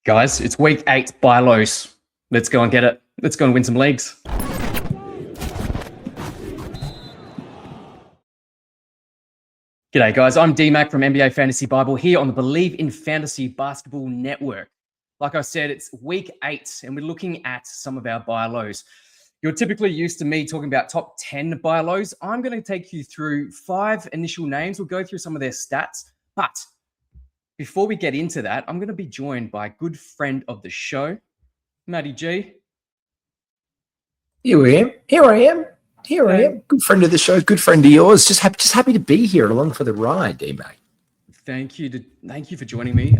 Guys, it's week 8 buy lows. Let's go and get it. Let's go and win some leagues. G'day guys, I'm D-Mac from NBA Fantasy Bible here on the Believe in Fantasy Basketball Network. Like I said, it's week 8 and we're looking at some of our buy lows. You're typically used to me talking about top 10 buy lows. I'm going to take you through 5 initial names. We'll go through some of their stats, but before we get into that, I'm going to be joined by a good friend of the show, Matty G. Here I am. Good friend of the show, good friend of yours. Just happy to be here along for the ride, D-Mac. Thank you for joining me.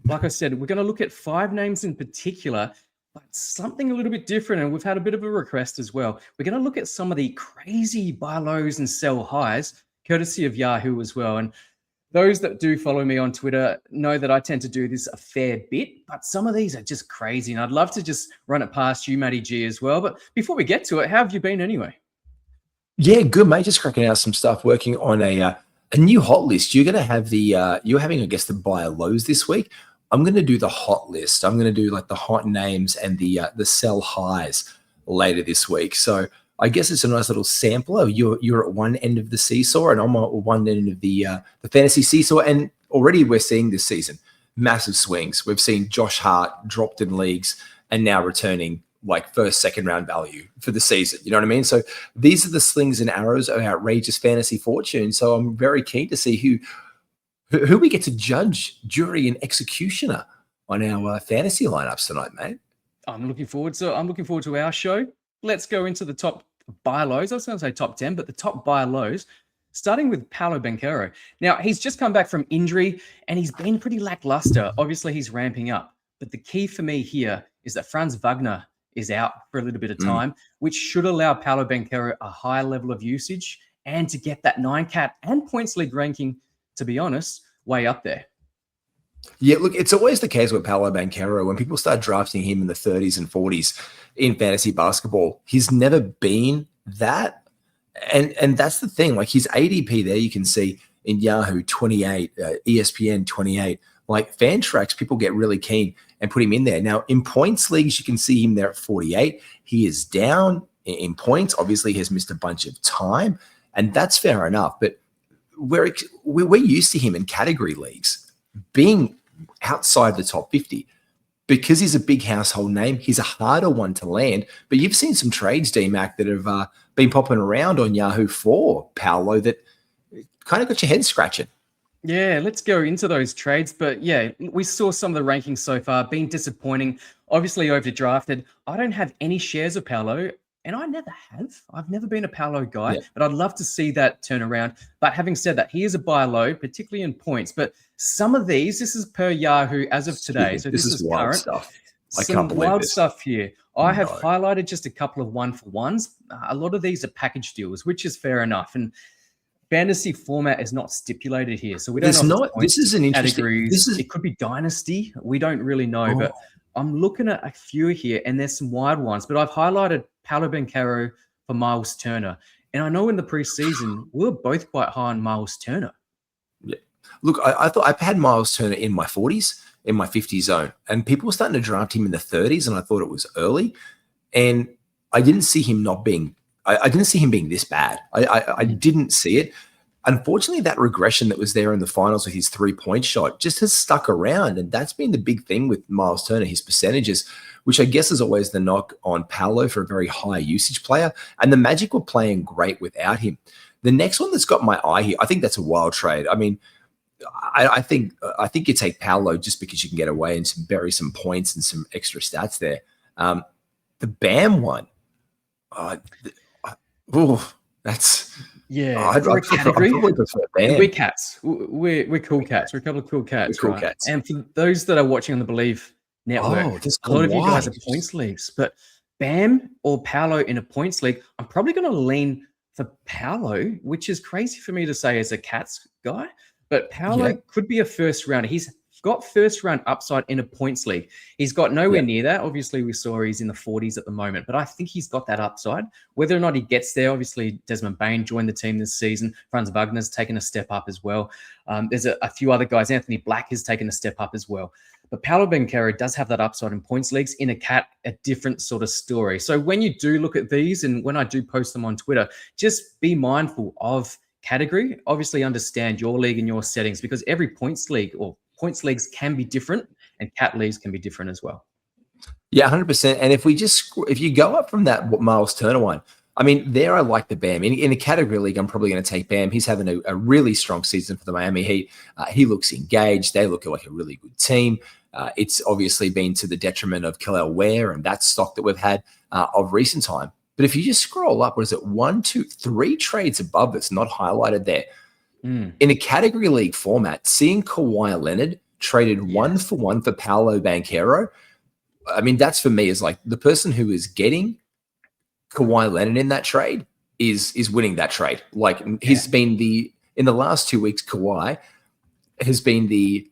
Like I said, we're going to look at 5 names in particular, but something a little bit different, and we've had a bit of a request as well. We're going to look at some of the crazy buy lows and sell highs, courtesy of Yahoo as well. And those that do follow me on Twitter know that I tend to do this a fair bit, but some of these are just crazy. And I'd love to just run it past you, Matty G, as well. But before we get to it, how have you been anyway? Yeah, good, mate. Just cracking out some stuff, working on a new hot list. You're going to have you're having, I guess, the buy lows this week. I'm going to do the hot list. I'm going to do like the hot names and the sell highs later this week. So I guess it's a nice little sampler. You're at one end of the seesaw, and I'm at one end of the fantasy seesaw. And already we're seeing this season massive swings. We've seen Josh Hart dropped in leagues and now returning like first, second round value for the season. You know what I mean? So these are the slings and arrows of outrageous fantasy fortune. So I'm very keen to see who we get to judge, jury, and executioner on our fantasy lineups tonight, mate. I'm looking forward to our show. Let's go into the top buy lows. I was going to say top 10, but the top buy lows, starting with Paolo Banchero. Now, he's just come back from injury and he's been pretty lackluster. Obviously, he's ramping up. But the key for me here is that Franz Wagner is out for a little bit of time, which should allow Paolo Banchero a higher level of usage and to get that 9-cat and points league ranking, to be honest, way up there. Yeah, look, it's always the case with Paolo Banchero. When people start drafting him in the 30s and 40s in fantasy basketball, he's never been that. And that's the thing. Like his ADP there, you can see in Yahoo 28, ESPN 28. Like Fantrax, people get really keen and put him in there. Now, in points leagues, you can see him there at 48. He is down in points. Obviously, he has missed a bunch of time, and that's fair enough. But we're used to him in category leagues being outside the top 50 because he's a big household name. He's a harder one to land. But you've seen some trades, D-Mac, that have been popping around on Yahoo for Paolo that kind of got your head scratching. Yeah, let's go into those trades. But yeah, we saw some of the rankings so far being disappointing, obviously overdrafted. I don't have any shares of Paolo, and I never have. I've never been a Paolo guy, but I'd love to see that turn around. But having said that, he is a buy low, particularly in points. But some of these, this is per Yahoo as of today. So this is wild current stuff. Some wild stuff here. I have highlighted just a couple of 1-for-1s. A lot of these are package deals, which is fair enough. And fantasy format is not stipulated here, so we don't know. This is an interesting. It could be dynasty. We don't really know, but I'm looking at a few here, and there's some wild ones. But I've highlighted Paolo Banchero for Miles Turner, and I know in the preseason we were both quite high on Miles Turner. Yeah. Look, I thought I had Miles Turner in my 40s, in my 50 zone, and people were starting to draft him in the 30s, and I thought it was early, and I didn't see him not being. I didn't see him being this bad. I didn't see it. Unfortunately, that regression that was there in the finals with his 3-point shot just has stuck around. And that's been the big thing with Miles Turner, his percentages, which I guess is always the knock on Paolo for a very high usage player. And the Magic were playing great without him. The next one that's got my eye here, I think that's a wild trade. I mean, I think you take Paolo just because you can get away and bury some points and some extra stats there. The Bam one. That's I'd category. We're cats. We're cool cats. We're a couple of cool cats. We're cool cats. And for those that are watching on the Believe Network, a lot of you guys are points leagues. But Bam or Paolo in a points league, I'm probably going to lean for Paolo, which is crazy for me to say as a cats guy. But Paolo could be a first rounder. He's got first round upside in a points league. He's got nowhere Yeah. near that. Obviously, we saw he's in the 40s at the moment, but I think he's got that upside. Whether or not he gets there, obviously, Desmond Bain joined the team this season. Franz Wagner's taken a step up as well. There's a few other guys. Anthony Black has taken a step up as well. But Paolo Banchero does have that upside in points leagues. In a cat, a different sort of story. So when you do look at these and when I do post them on Twitter, just be mindful of category. Obviously understand your league and your settings, because every points league or points leagues can be different and cat leagues can be different as well. Yeah, 100%. And if you go up from that Miles Turner one, I mean, there I like the Bam. In a category league, I'm probably going to take Bam. He's having a really strong season for the Miami Heat. He looks engaged. They look like a really good team. It's obviously been to the detriment of Kel'el Ware and that stock that we've had of recent time. But if you just scroll up, what is it? 1, 2, 3 trades above that's not highlighted there. In a category league format, seeing Kawhi Leonard traded 1-for-1 for Paolo Banchero, I mean, that's for me is like the person who is getting Kawhi Leonard in that trade is winning that trade. Like he's been in the last 2 weeks, Kawhi has been the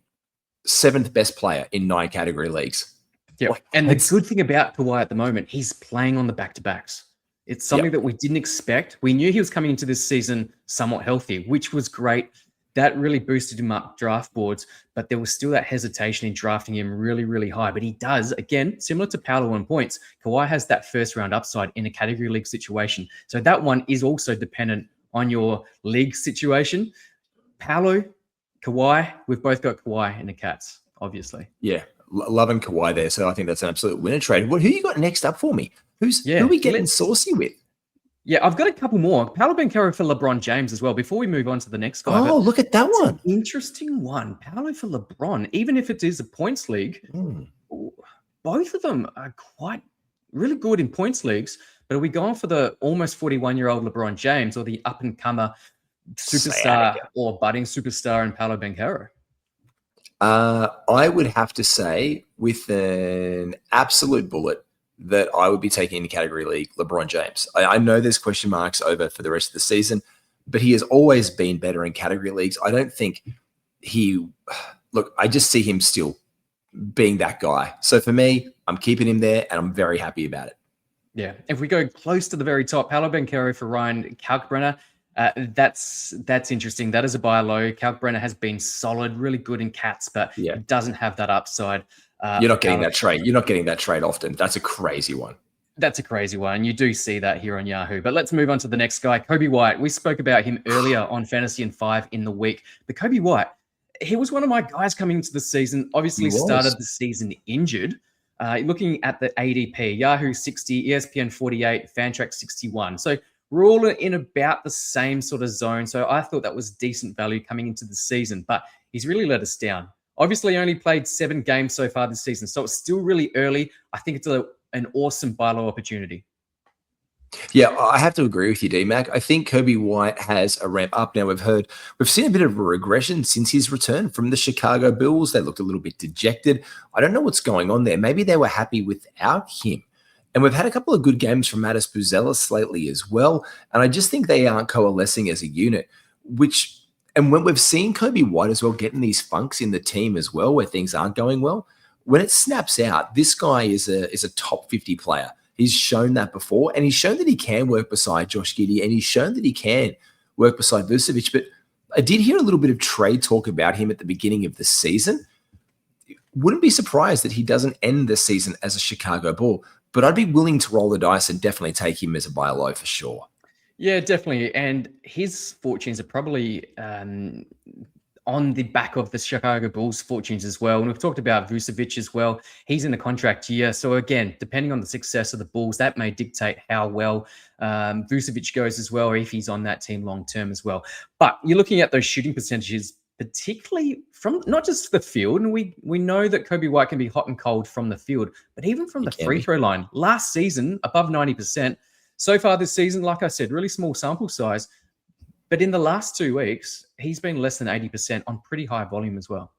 7th best player in 9 category leagues. Yeah. And the good thing about Kawhi at the moment, he's playing on the back-to-backs. It's something that we didn't expect. We knew he was coming into this season somewhat healthy, which was great. That really boosted him up draft boards, but there was still that hesitation in drafting him really, really high. But he does, again, similar to Paolo on points, Kawhi has that first round upside in a category league situation. So that one is also dependent on your league situation. Paolo, Kawhi, we've both got Kawhi in the Cats, obviously. Yeah, loving Kawhi there. So I think that's an absolute winner trade. Who you got next up for me? Who are we getting saucy with? Yeah, I've got a couple more. Paolo Banchero for LeBron James as well. Before we move on to the next guy. Oh, look at that one. Interesting one. Paolo for LeBron, even if it is a points league, both of them are quite really good in points leagues. But are we going for the almost 41-year-old LeBron James or the up-and-comer superstar or budding superstar in Paolo Banchero? I would have to say with an absolute bullet that I would be taking in the category league, LeBron James. I know there's question marks over for the rest of the season, but he has always been better in category leagues. I don't think I just see him still being that guy. So for me, I'm keeping him there and I'm very happy about it. Yeah. If we go close to the very top, Paolo Banchero for Ryan Kalkbrenner, that's interesting. That is a buy low. Kalkbrenner has been solid, really good in cats, but it doesn't have that upside. You're not getting that trade. You're not getting that trade often. That's a crazy one. That's a crazy one. You do see that here on Yahoo. But let's move on to the next guy, Coby White. We spoke about him earlier on Fantasy and 5 in the week. But Coby White, he was one of my guys coming into the season. Obviously started the season injured. Looking at the ADP, Yahoo 60, ESPN 48, Fantrax 61. So we're all in about the same sort of zone. So I thought that was decent value coming into the season. But he's really let us down. Obviously, only played 7 games so far this season, so it's still really early. I think it's an awesome buy low opportunity. Yeah, I have to agree with you, D-Mac. I think Coby White has a ramp up now. We've seen a bit of a regression since his return from the Chicago Bulls. They looked a little bit dejected. I don't know what's going on there. Maybe they were happy without him. And we've had a couple of good games from Matas Buzelis lately as well. And I just think they aren't coalescing as a unit, and when we've seen Coby White as well getting these funks in the team as well, where things aren't going well, when it snaps out, this guy is a top 50 player. He's shown that before, and he's shown that he can work beside Josh Giddey, and he's shown that he can work beside Vucevic. But I did hear a little bit of trade talk about him at the beginning of the season. Wouldn't be surprised that he doesn't end the season as a Chicago Bull, but I'd be willing to roll the dice and definitely take him as a buy low for sure. Yeah, definitely. And his fortunes are probably on the back of the Chicago Bulls' fortunes as well. And we've talked about Vucevic as well. He's in the contract year. So again, depending on the success of the Bulls, that may dictate how well Vucevic goes as well, or if he's on that team long-term as well. But you're looking at those shooting percentages, particularly from not just the field. And we know that Coby White can be hot and cold from the field, but even from the free throw line. Last season, above 90%. So far this season, like I said, really small sample size. But in the last 2 weeks, he's been less than 80% on pretty high volume as well.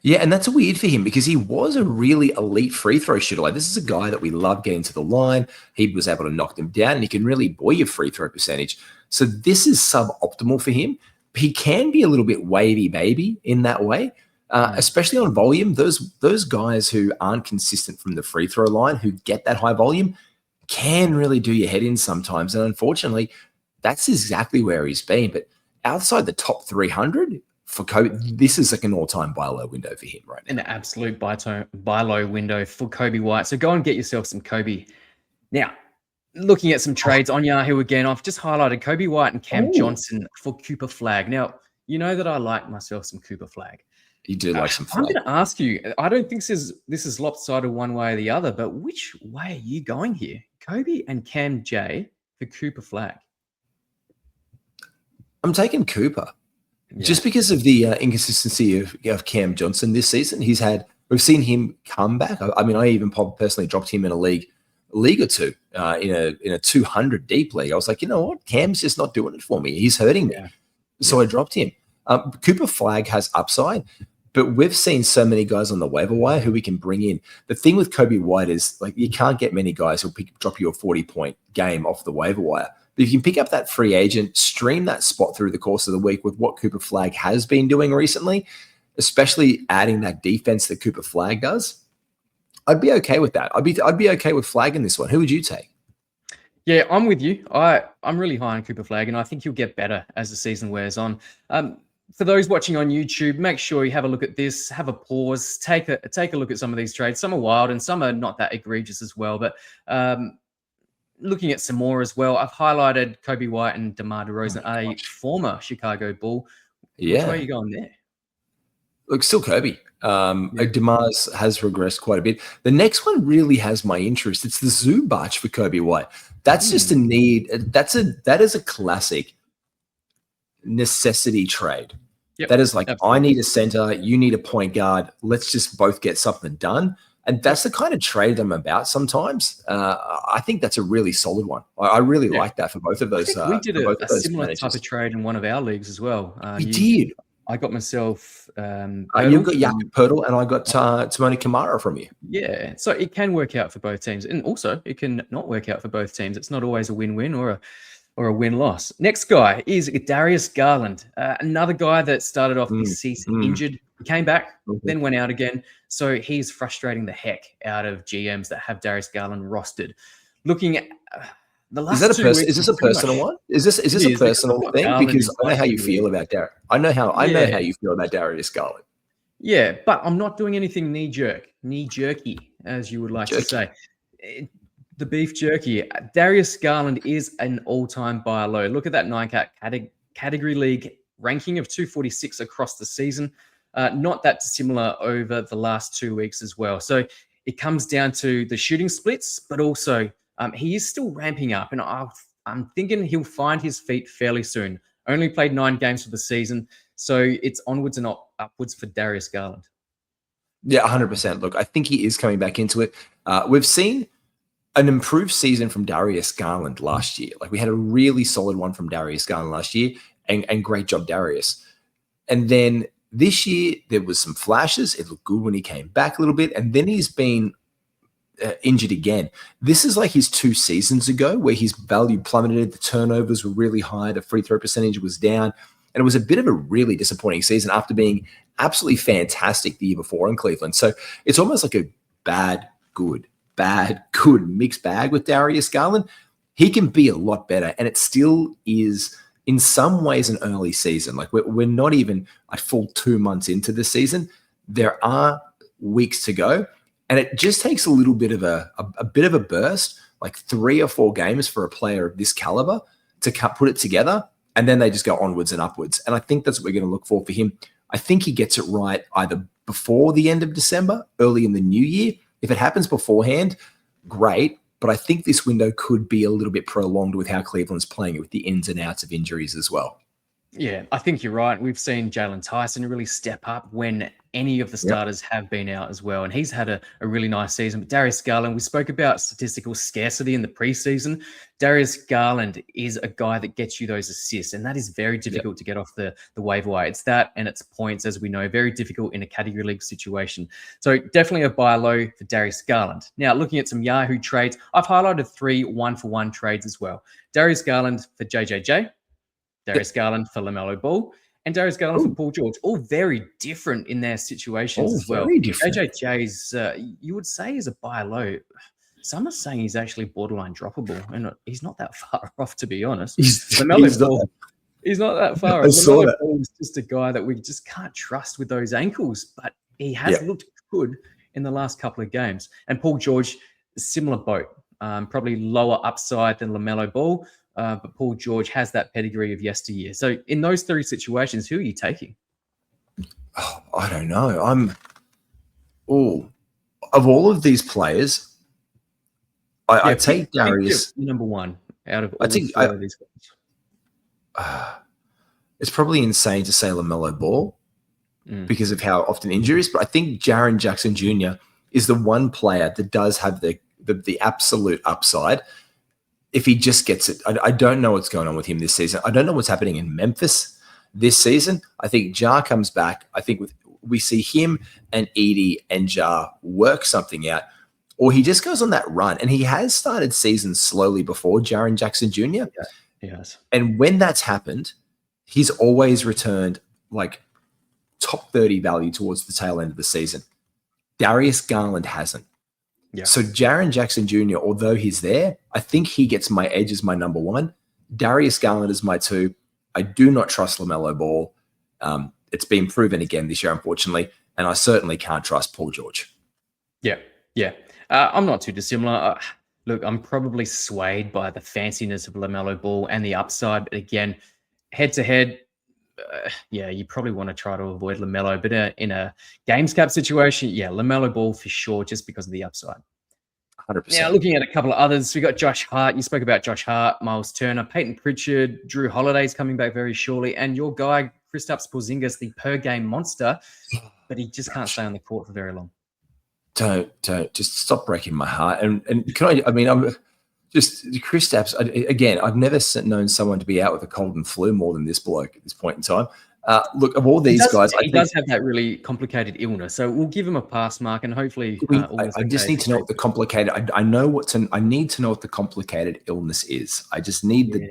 Yeah, and that's weird for him because he was a really elite free throw shooter. Like, this is a guy that we love getting to the line. He was able to knock them down, and he can really buoy your free throw percentage. So this is suboptimal for him. He can be a little bit wavy baby in that way. especially on volume. Those guys who aren't consistent from the free throw line, who get that high volume, can really do your head in sometimes. And unfortunately, that's exactly where he's been. But outside the top 300 for Coby, this is like an all-time buy low window for him right now. An absolute buy low window for Coby White. So go and get yourself some Coby. Now, looking at some trades on Yahoo again, I've just highlighted Coby White and Cam Johnson for Cooper Flag. Now, you know that I like myself some Cooper Flag. You do like some I'm Flag. going to ask you, I don't think this is lopsided one way or the other, but which way are you going here? Coby and Cam J for Cooper Flag. I'm taking Cooper. Just because of the inconsistency of Cam Johnson this season. We've seen him come back. I mean, I even personally dropped him in a league or two, in a 200 deep league. I was like, you know what? Cam's just not doing it for me. He's hurting me. So I dropped him. Cooper Flag has upside, but we've seen so many guys on the waiver wire who we can bring in. The thing with Coby White is, like, you can't get many guys who'll drop you a 40-point game off the waiver wire. But if you can pick up that free agent, stream that spot through the course of the week with what Cooper Flag has been doing recently, especially adding that defense that Cooper Flag does, I'd be okay with that. I'd be okay with Flag in this one. Who would you take? Yeah, I'm with you. I'm really high on Cooper Flag, and I think he'll get better as the season wears on. For those watching on YouTube, make sure you have a look at this, have a pause, take a look at some of these trades. Some are wild and some are not that egregious as well. But looking at some more as well, I've highlighted Coby White and DeMar DeRozan, a former Chicago Bull. Yeah. Which way are you going there? Look, still Coby. DeMar's has regressed quite a bit. The next one really has my interest. It's the Zubac for Coby White. That's just a need. That is a classic necessity trade. Yep, that is like, absolutely. I need a center, you need a point guard. Let's just both get something done. And that's the kind of trade I'm about sometimes. I think that's a really solid one. I really like that for both of those. We did a similar type of trade in one of our leagues as well. You did. I got myself. You got Yahoo Pirtle, and I got Timoni Kamara from you. Yeah, so it can work out for both teams, and also it can not work out for both teams. It's not always a win-win or a win-loss. Next guy is Darius Garland, another guy that started off this season injured, came back, then went out again. So he's frustrating the heck out of GMs that have Darius Garland rostered. Looking at the last is this a personal one? Is this a personal thing? Garland, because I know how you feel about Darius. I know how you feel about Darius Garland. Yeah, but I'm not doing anything knee-jerky, as you would like to say. The beef jerky. Darius Garland is an all-time buy low. Look at that 9-cat category league ranking of 246 across the season. Not that dissimilar over the last 2 weeks as well. So it comes down to the shooting splits, but also he is still ramping up. And I'm thinking he'll find his feet fairly soon. Only played 9 games for the season. So it's onwards and upwards for Darius Garland. Yeah, 100%. Look, I think he is coming back into it. We've seen an improved season from Darius Garland last year. Like, we had a really solid one from Darius Garland last year, and great job, Darius. And then this year, there was some flashes. It looked good when he came back a little bit, and then he's been injured again. This is like his 2 seasons ago, where his value plummeted, the turnovers were really high, the free throw percentage was down, and it was a bit of a really disappointing season after being absolutely fantastic the year before in Cleveland. So it's almost like a bad, good mixed bag with Darius Garland. He can be a lot better, and it still is in some ways an early season. Like, we're not even a full 2 months into the season. There are weeks to go, and it just takes a little bit of a bit of a burst, like 3 or 4 games for a player of this caliber to put it together, and then they just go onwards and upwards. And I think that's what we're going to look for him. I think he gets it right either before the end of December, early in the new year. If it happens beforehand, great. But I think this window could be a little bit prolonged with how Cleveland's playing it, with the ins and outs of injuries as well. Yeah, I think you're right. We've seen Jalen Tyson really step up when any of the starters have been out as well. And he's had a really nice season. But Darius Garland, we spoke about statistical scarcity in the preseason. Darius Garland is a guy that gets you those assists. And that is very difficult to get off the waiver wire. It's that and it's points, as we know, very difficult in a category league situation. So definitely a buy low for Darius Garland. Now, looking at some Yahoo trades, I've highlighted 3 1-for-1 trades as well. Darius Garland for JJJ. Darius Garland for LaMelo Ball, and Darius Garland for Paul George. All very different in their situations as well. Very different. AJJ's, you would say, is a buy low. Some are saying he's actually borderline droppable, and he's not that far off, to be honest. He's not that far off. LaMelo Ball is just a guy that we just can't trust with those ankles, but he has looked good in the last couple of games. And Paul George, similar boat, probably lower upside than LaMelo Ball, but Paul George has that pedigree of yesteryear. So in those three situations, who are you taking? Oh, I don't know. Of all of these players, I take Darius number one out of all these guys. It's probably insane to say LaMelo Ball because of how often injuries, but I think Jaren Jackson Jr. is the one player that does have the absolute upside. If he just gets it, I don't know what's going on with him this season. I don't know what's happening in Memphis this season. I think Ja comes back. I think we see him and Edie and Ja work something out, or he just goes on that run. And he has started seasons slowly before, Jaren Jackson Jr. Yes. And when that's happened, he's always returned like top 30 value towards the tail end of the season. Darius Garland hasn't. Yeah. So Jaren Jackson Jr., although he's there, I think he gets my edge as my number one. Darius Garland is my two. I do not trust LaMelo Ball. It's been proven again this year, unfortunately, and I certainly can't trust Paul George. Yeah. I'm not too dissimilar. Look, I'm probably swayed by the fanciness of LaMelo Ball and the upside. But again, head-to-head, you probably want to try to avoid LaMelo. But in a games cap situation, LaMelo Ball for sure, just because of the upside. 100%. Now, looking at a couple of others, we got Josh Hart. You spoke about Josh Hart, Miles Turner, Peyton Pritchard, Drew Holiday's coming back very shortly, and your guy, Kristaps Porzingis, the per-game monster, but he just can't stay on the court for very long. Don't just stop breaking my heart. And can I'm just Kristaps again. I've never known someone to be out with a cold and flu more than this bloke at this point in time. Look, of all these guys, he does have that really complicated illness, so we'll give him a pass mark, and hopefully, I just need to know what the complicated. I need to know what the complicated illness is. I just need the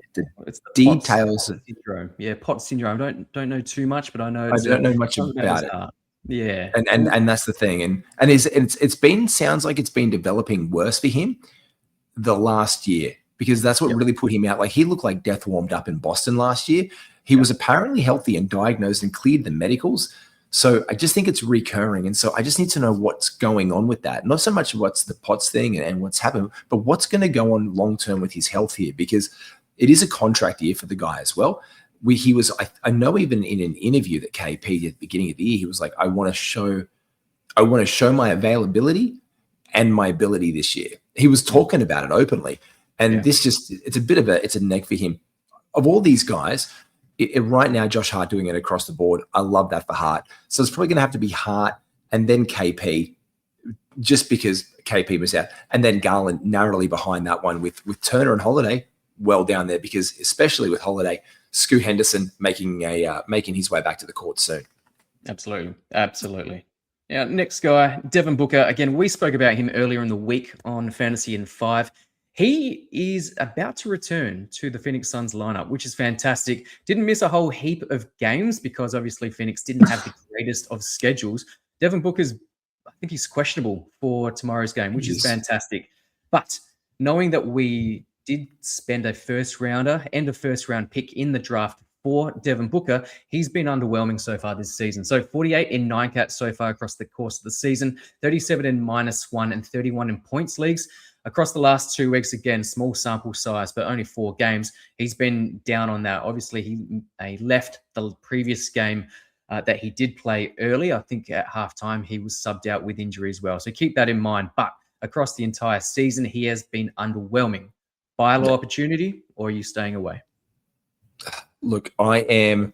details. Pot syndrome. Yeah, pot syndrome. Don't know too much, but I know. I don't know much about it. Yeah, and that's the thing, and sounds like it's been developing worse for him the last year, because that's what really put him out. Like, he looked like death warmed up in Boston last year. He was apparently healthy and diagnosed and cleared the medicals. So I just think it's recurring, and so I just need to know what's going on with that. Not so much what's the POTS thing and what's happened, but what's going to go on long term with his health here, because it is a contract year for the guy as well. I know even in an interview that KP did at the beginning of the year, he was like, I want to show my availability and my ability this year. He was talking about it openly. And it's a neg for him. Of all these guys, right now, Josh Hart doing it across the board. I love that for Hart. So it's probably going to have to be Hart and then KP, just because KP was out. And then Garland narrowly behind that one with Turner and Holiday well down there, because especially with Holiday, Scoot Henderson making his way back to the court soon. Absolutely. Now, next guy, Devin Booker. Again, we spoke about him earlier in the week on Fantasy in 5. He is about to return to the Phoenix Suns lineup, which is fantastic. Didn't miss a whole heap of games because obviously Phoenix didn't have the greatest of schedules. Devin Booker's, I think he's questionable for tomorrow's game, which is fantastic. But knowing that we did spend a first round pick in the draft for Devin Booker, he's been underwhelming so far this season. So 48 in 9 cats so far across the course of the season, 37 in -1 and 31 in points leagues. Across the last 2 weeks, again, small sample size, but only 4 games, he's been down on that. Obviously, he left the previous game that he did play early. I think at halftime, he was subbed out with injury as well. So keep that in mind. But across the entire season, he has been underwhelming. Buy a low opportunity, or are you staying away? Look, I'm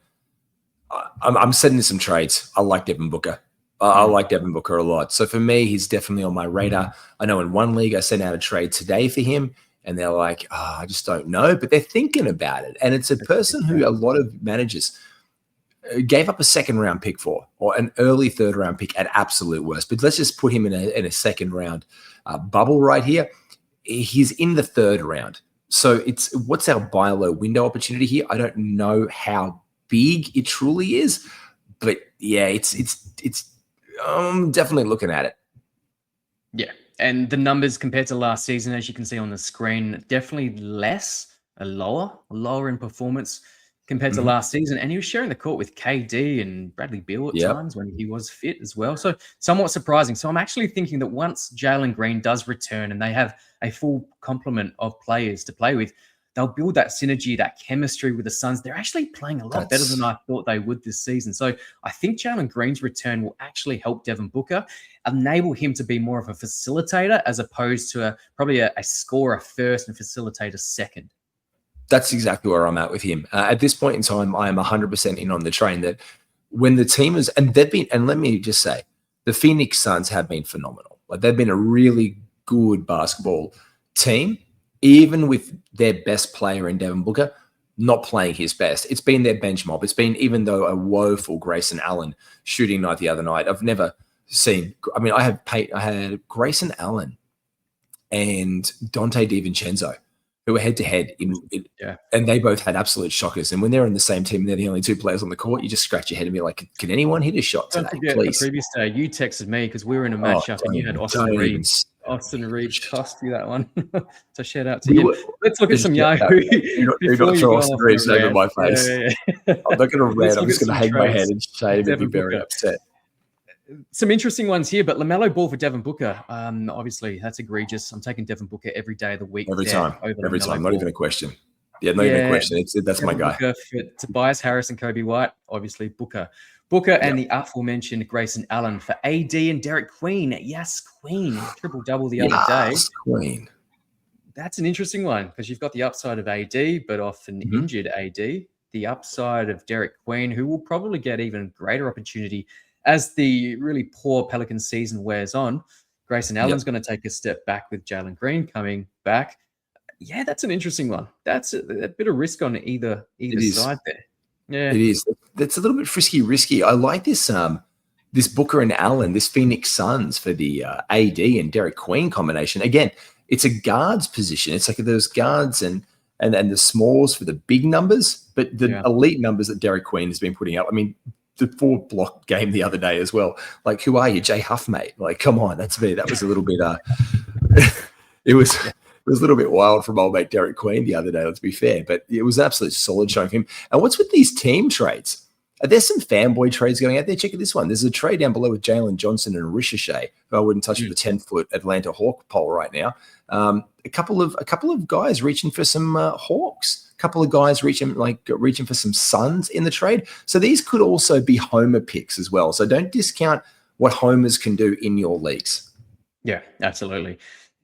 setting some trades. I like Devin Booker. I like Devin Booker a lot. So for me, he's definitely on my radar. I know in one league I sent out a trade today for him, and they're like, I just don't know. But they're thinking about it. And it's a person who a lot of managers gave up a second-round pick for, or an early third-round pick at absolute worst. But let's just put him in a second-round bubble right here. He's in the 3rd round. So what's our buy low window opportunity here? I don't know how big it truly is. But yeah, it's definitely looking at it. Yeah. And the numbers compared to last season, as you can see on the screen, definitely lower in performance compared to last season. And he was sharing the court with KD and Bradley Beal at times when he was fit as well. So somewhat surprising. So I'm actually thinking that once Jalen Green does return and they have a full complement of players to play with, they'll build that synergy, that chemistry with the Suns. They're actually playing a lot better than I thought they would this season. So I think Jalen Green's return will actually help Devin Booker, enable him to be more of a facilitator as opposed to probably a scorer first and facilitator second. That's exactly where I'm at with him. At this point in time, I am 100% in on the train that when the team is, and they've been, and let me just say, the Phoenix Suns have been phenomenal. Like they've been a really good basketball team, even with their best player in Devin Booker not playing his best. It's been their bench mob. It's been, even though a woeful Grayson Allen shooting night the other night, I've never seen, I mean, I had Grayson Allen and Dante DiVincenzo who were head to head and they both had absolute shockers. And when they're on the same team, they're the only two players on the court. You just scratch your head and be like, "Can anyone hit a shot today, please?" The previous day, you texted me because we were in a matchup and you had Austin Reed. Austin Reed cost you that one. So shout out to him. Let's look at some Yahoo. Do not throw Austin Reed over my face. I'm not going to rant. I'm just going to hang my head and shave and be very upset. Some interesting ones here, but LaMelo Ball for Devin Booker. Obviously, that's egregious. I'm taking Devin Booker every day of the week. Every time. Not even a question. Yeah, not even a question. That's Devin my guy. Booker for Tobias Harris and Coby White. Obviously, Booker and the aforementioned Grayson Allen for AD and Derek Queen. Yes, Queen. Triple-double the other day. Queen. That's an interesting one because you've got the upside of AD, but often injured AD. The upside of Derek Queen, who will probably get even greater opportunity as the really poor Pelicans season wears on. Grayson Allen's going to take a step back with Jalen Green coming back. Yeah, that's an interesting one. That's a bit of risk on either side there. Yeah, it is. That's a little bit risky. I like this this Booker and Allen, this Phoenix Suns for the AD and Derek Queen combination. Again, it's a guards position. It's like those guards and the smalls for the big numbers, but the elite numbers that Derek Queen has been putting up. I mean, the 4-block game the other day as well. Like, who are you, Jay Huff, mate? Like, come on, that's me. That was a little bit. It was a little bit wild from old mate Derek Queen the other day. Let's be fair, but it was absolutely solid showing him. And what's with these team trades? There's some fanboy trades going out there. Check out this one. There's a trade down below with Jalen Johnson and Ricochet, who I wouldn't touch with a 10-foot Atlanta Hawk pole right now. A couple of guys reaching for some Hawks. A couple of guys reaching for some Suns in the trade. So these could also be homer picks as well. So don't discount what homers can do in your leagues. Yeah, absolutely.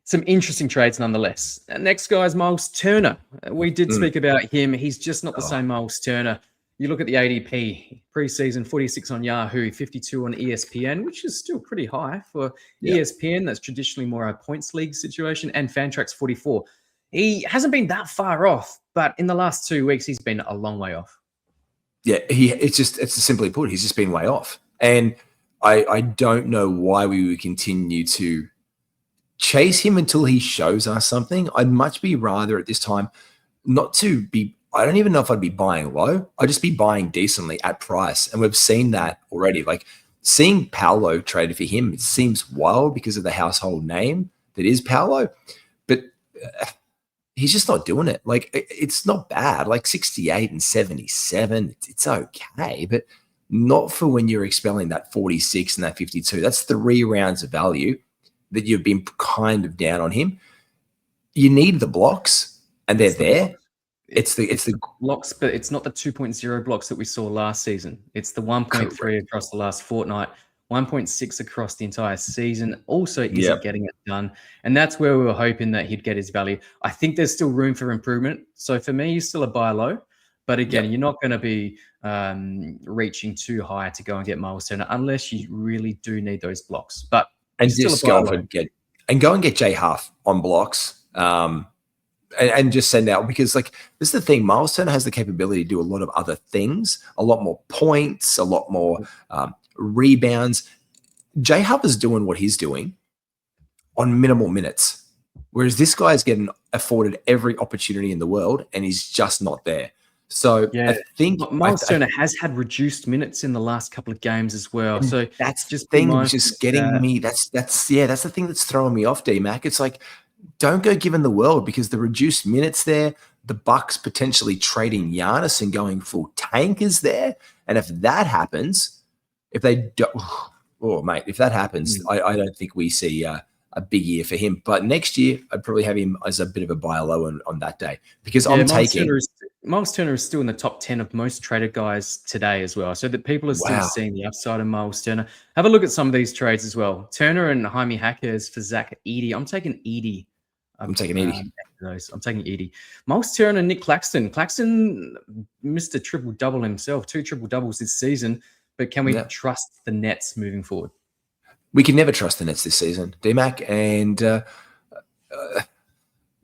Some interesting trades nonetheless. Next guy is Miles Turner. We did speak about him. He's just not the same Miles Turner. You look at the ADP, preseason 46 on Yahoo, 52 on ESPN, which is still pretty high for ESPN. That's traditionally more a points league situation, and Fantrax 44. He hasn't been that far off, but in the last 2 weeks, he's been a long way off. Yeah, it's simply put, he's just been way off. And I don't know why we would continue to chase him until he shows us something. I'd much be rather at this time not to be, I don't even know if I'd be buying low. I'd just be buying decently at price. And we've seen that already. Like seeing Paolo traded for him, it seems wild because of the household name that is Paolo. But he's just not doing it. Like it's not bad. Like 68 and 77, it's okay. But not for when you're expelling that 46 and that 52. That's 3 rounds of value that you've been kind of down on him. You need the blocks, and they're there. It's the blocks, but it's not the 2.0 blocks that we saw last season. It's the 1.3 across the last fortnight, 1.6 across the entire season. Also isn't getting it done. And that's where we were hoping that he'd get his value. I think there's still room for improvement. So for me, he's still a buy low. But again, you're not going to be reaching too high to go and get Miles Turner unless you really do need those blocks. But and just go and get Jay Huff on blocks. And just send out, because like this is the thing, Miles Turner has the capability to do a lot of other things, a lot more points, a lot more rebounds. Jay Huff is doing what he's doing on minimal minutes, whereas this guy is getting afforded every opportunity in the world and he's just not there. So Yeah. I think Miles Turner has had reduced minutes in the last couple of games as well. So that's the just be thing, mindful which is of getting that. me. That's the thing that's throwing me off, D-Mac. It's like, don't go giving the world, because the reduced minutes there, the Bucks potentially trading Giannis and going full tank is there. And if that happens, if they don't, oh mate, if that happens, I don't think we see a big year for him. But next year, I'd probably have him as a bit of a buy low on that day, because Yeah, I'm taking. Miles Turner is still in the top 10 of most traded guys today as well. So that people are still Wow. seeing the upside of Miles Turner. Have a look at some of these trades as well. Turner and Jaime Hackers for Zach Edey. I'm taking Edey. I'm taking Edey. Those. I'm taking Edey. Miles Turner and Nick Claxton. Claxton missed a triple-double himself, 2 triple-doubles this season. But can we trust the Nets moving forward? We can never trust the Nets this season, D-Mac. And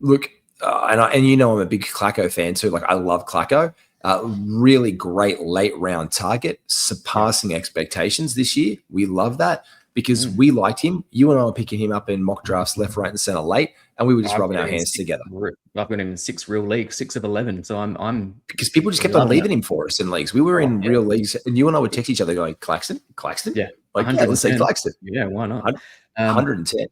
look, and you know I'm a big Clacko fan too. Like, I love Clacko. Really great late round target, surpassing expectations this year. We love that because we liked him. You and I were picking him up in mock drafts left, right, and center late, and we were just rubbing our hands together. I've got him in 6 real leagues, 6 of 11. So I'm because people just kept on leaving him for us in leagues. We were in real leagues, and you and I would text each other going, Claxton? Yeah. Like, yeah, let's say Claxton. Yeah, why not? 110.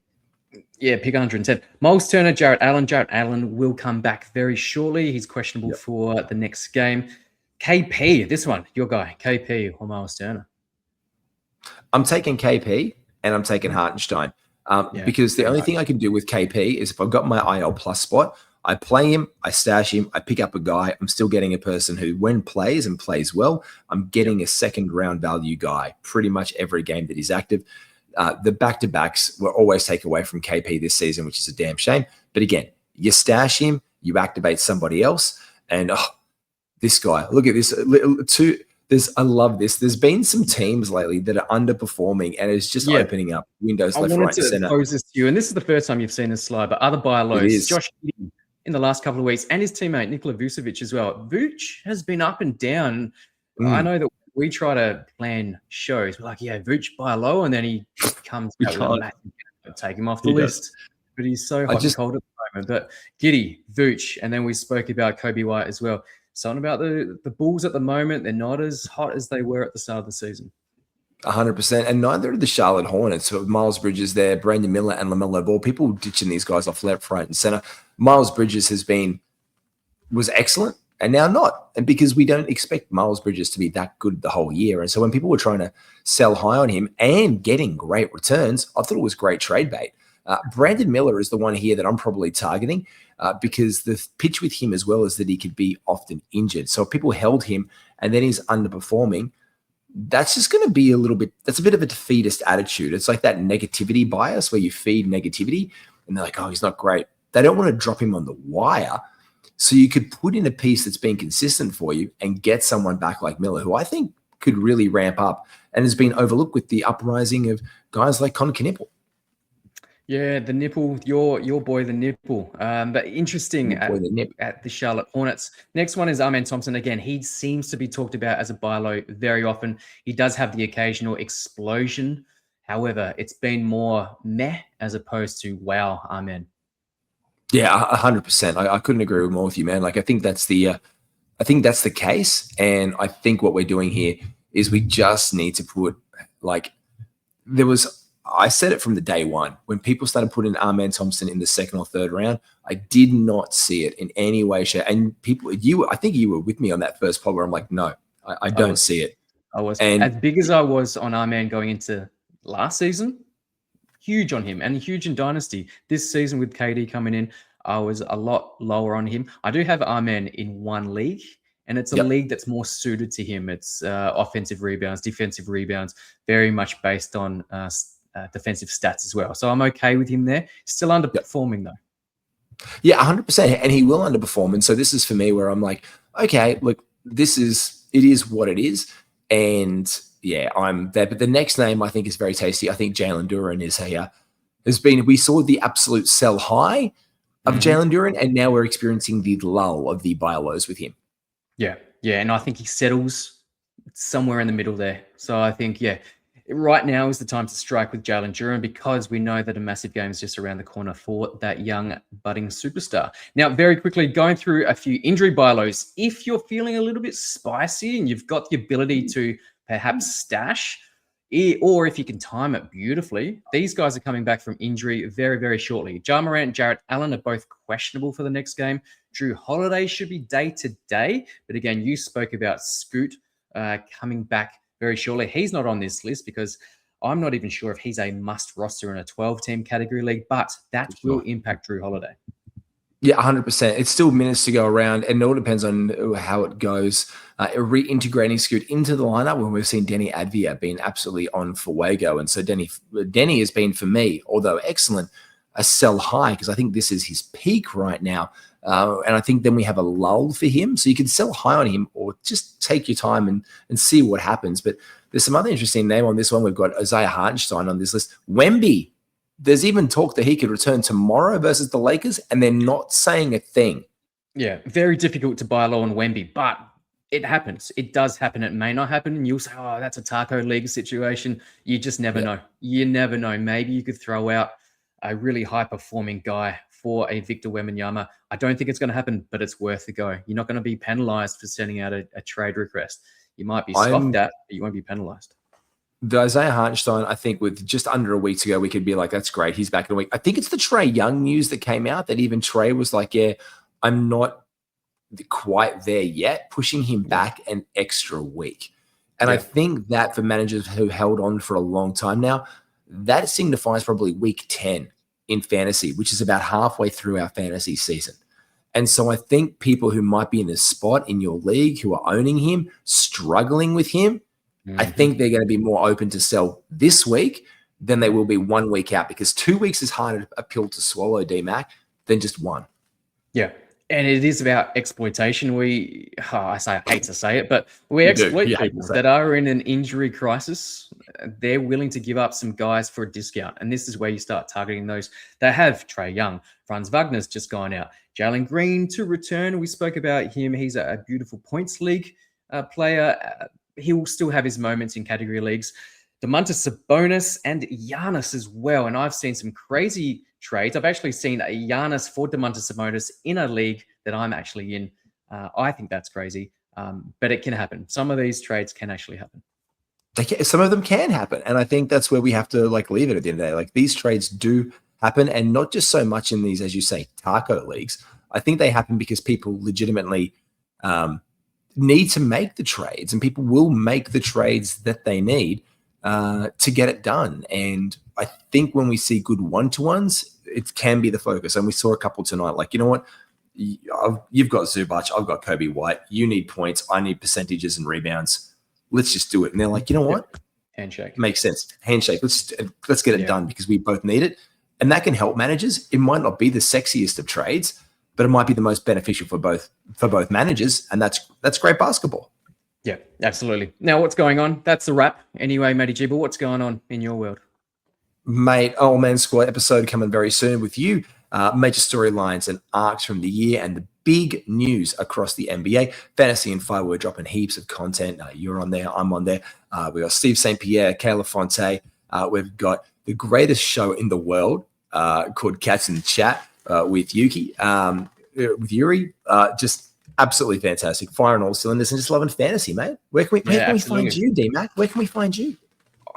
Yeah, pick 110. Miles Turner, Jarrett Allen. Jarrett Allen will come back very shortly. He's questionable for the next game. KP, this one, your guy, KP or Miles Turner? I'm taking KP and I'm taking Hartenstein because the only thing I can do with KP is if I've got my IL plus spot, I play him, I stash him, I pick up a guy. I'm still getting a person who, when plays and plays well, I'm getting a second round value guy pretty much every game that he's active. The back-to-backs will always take away from KP this season, which is a damn shame. But again, you stash him, you activate somebody else, and this guy, look at this. I love this. There's been some teams lately that are underperforming, and it's just opening up windows left, right, and center. I wanted to pose this to you, and this is the first time you've seen this slide, but other buy lows. Josh Giddey in the last couple of weeks, and his teammate Nikola Vucevic as well. Vooch has been up and down. I know that we try to plan shows. We're like, yeah, Vooch buy low, and then he comes out with take him off the list. But he's so hot and cold at the moment. But Giddey, Vooch, and then we spoke about Coby White as well. Something about the Bulls at the moment, they're not as hot as they were at the start of the season. 100%. And neither are the Charlotte Hornets. So Miles Bridges there, Brandon Miller and LaMelo Ball. People ditching these guys off left, right, and center. Miles Bridges was excellent and now not. And because we don't expect Miles Bridges to be that good the whole year. And so when people were trying to sell high on him and getting great returns, I thought it was great trade bait. Brandon Miller is the one here that I'm probably targeting because the pitch with him as well is that he could be often injured. So if people held him and then he's underperforming, that's just going to be that's a bit of a defeatist attitude. It's like that negativity bias where you feed negativity and they're like, oh, he's not great. They don't want to drop him on the wire. So you could put in a piece that's been consistent for you and get someone back like Miller, who I think could really ramp up and has been overlooked with the uprising of guys like Con Knipple. Yeah, the nipple, your boy, the nipple. But interesting at the Charlotte Hornets. Next one is Amen Thompson. Again, he seems to be talked about as a buy low very often. He does have the occasional explosion. However, it's been more meh as opposed to wow, Amen. Yeah, 100%. I couldn't agree more with you, man. Like, I think that's the case. And I think what we're doing here is we just need to put, I said it from the day one. When people started putting Amen Thompson in the second or third round, I did not see it in any way, shape. And I think you were with me on that first pod where I'm like, no, I don't see it. I was. And as big as I was on Amen going into last season, huge on him and huge in Dynasty. This season with KD coming in, I was a lot lower on him. I do have Amen in one league, and it's a league that's more suited to him. It's offensive rebounds, defensive rebounds, very much based on defensive stats as well. So I'm okay with him there. Still underperforming though. Yeah, 100%. And he will underperform. And so this is for me where I'm like, okay, look, it is what it is. And yeah, I'm there. But the next name I think is very tasty. I think Jalen Duren we saw the absolute sell high of Jalen Duren, and now we're experiencing the lull of the buy lows with him. Yeah. Yeah. And I think he settles somewhere in the middle there. So I think, right now is the time to strike with Jalen Duren because we know that a massive game is just around the corner for that young budding superstar. Now, very quickly, going through a few injury buy lows. If you're feeling a little bit spicy and you've got the ability to perhaps stash, or if you can time it beautifully, these guys are coming back from injury very, very shortly. Ja Morant, Jarrett Allen are both questionable for the next game. Drew Holiday should be day-to-day. But again, you spoke about Scoot coming back very shortly. He's not on this list because I'm not even sure if he's a must roster in a 12-team category league, but that will impact Drew Holiday. Yeah, 100%. It's still minutes to go around, and it all depends on how it goes. Reintegrating Scoot into the lineup when we've seen Denny Advia being absolutely on for Wago. And so Denny has been, for me, although excellent, a sell high because I think this is his peak right now. And I think then we have a lull for him. So you can sell high on him or just take your time and see what happens. But there's some other interesting name on this one. We've got Isaiah Hartenstein on this list. Wemby. There's even talk that he could return tomorrow versus the Lakers, and they're not saying a thing. Yeah, very difficult to buy low on Wemby, but it happens. It does happen. It may not happen. And you'll say, oh, that's a Taco League situation. You just never know. You never know. Maybe you could throw out a really high-performing guy for a Victor Wembanyama. I don't think it's going to happen, but it's worth a go. You're not going to be penalized for sending out a trade request. You might be scoffed at, but you won't be penalized. The Isaiah Hartenstein, I think with just under a week to go, we could be like, that's great. He's back in a week. I think it's the Trae Young news that came out that even Trae was like, yeah, I'm not quite there yet, pushing him back an extra week. And I think that for managers who held on for a long time now, that signifies probably week 10 in fantasy, which is about halfway through our fantasy season. And so I think people who might be in a spot in your league who are owning him, struggling with him, I think they're going to be more open to sell this week than they will be 1 week out, because 2 weeks is harder a pill to swallow, D-Mac, than just one. Yeah. And it is about exploitation. I hate to say it, but we exploit people that are in an injury crisis. They're willing to give up some guys for a discount. And this is where you start targeting those that have Trae Young. Franz Wagner's just gone out. Jalen Green to return. We spoke about him. He's a beautiful points league player. He will still have his moments in category leagues. Domantas Sabonis and Giannis as well. And I've seen some crazy trades. I've actually seen a Giannis for Domantas Sabonis in a league that I'm actually in. I think that's crazy, but it can happen. Some of these trades can actually happen. Some of them can happen. And I think that's where we have to leave it at the end of the day. These trades do happen, and not just so much in these, as you say, taco leagues. I think they happen because people legitimately need to make the trades, and people will make the trades that they need to get it done. And I think when we see good one-to-ones, it can be the focus. And we saw a couple tonight. You know what? You've got Zubac. I've got Coby White. You need points. I need percentages and rebounds. Let's just do it. And they're like, you know what? Handshake. Makes sense. Handshake. Let's get it done because we both need it. And that can help managers. It might not be the sexiest of trades, but it might be the most beneficial for both managers. And that's great basketball. Yeah, absolutely. Now, what's going on? That's the wrap. Anyway, Matty G, but what's going on in your world? Mate, Old Man Squad episode coming very soon with you. Major storylines and arcs from the year and the big news across the NBA. Fantasy and Fire, we're dropping heaps of content. You're on there. I'm on there. We got Steve St. Pierre, Kayla Fonte. We've got the greatest show in the world called Cats in the Chat with Yuki, with Yuri. Just absolutely fantastic. Firing all cylinders and just loving fantasy, mate. Where can we find you, D-Mac? Where can we find you?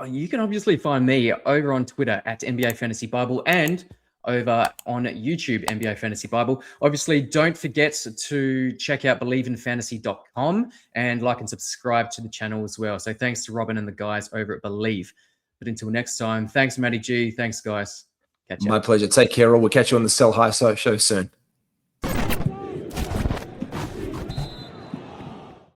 You can obviously find me over on Twitter at NBA Fantasy Bible and over on YouTube, NBA Fantasy Bible. Obviously, don't forget to check out BelieveInFantasy.com and like and subscribe to the channel as well. So thanks to Robin and the guys over at Believe. But until next time, thanks, Matty G. Thanks, guys. Catch you. My pleasure. Take care all. We'll catch you on the Sell High show soon.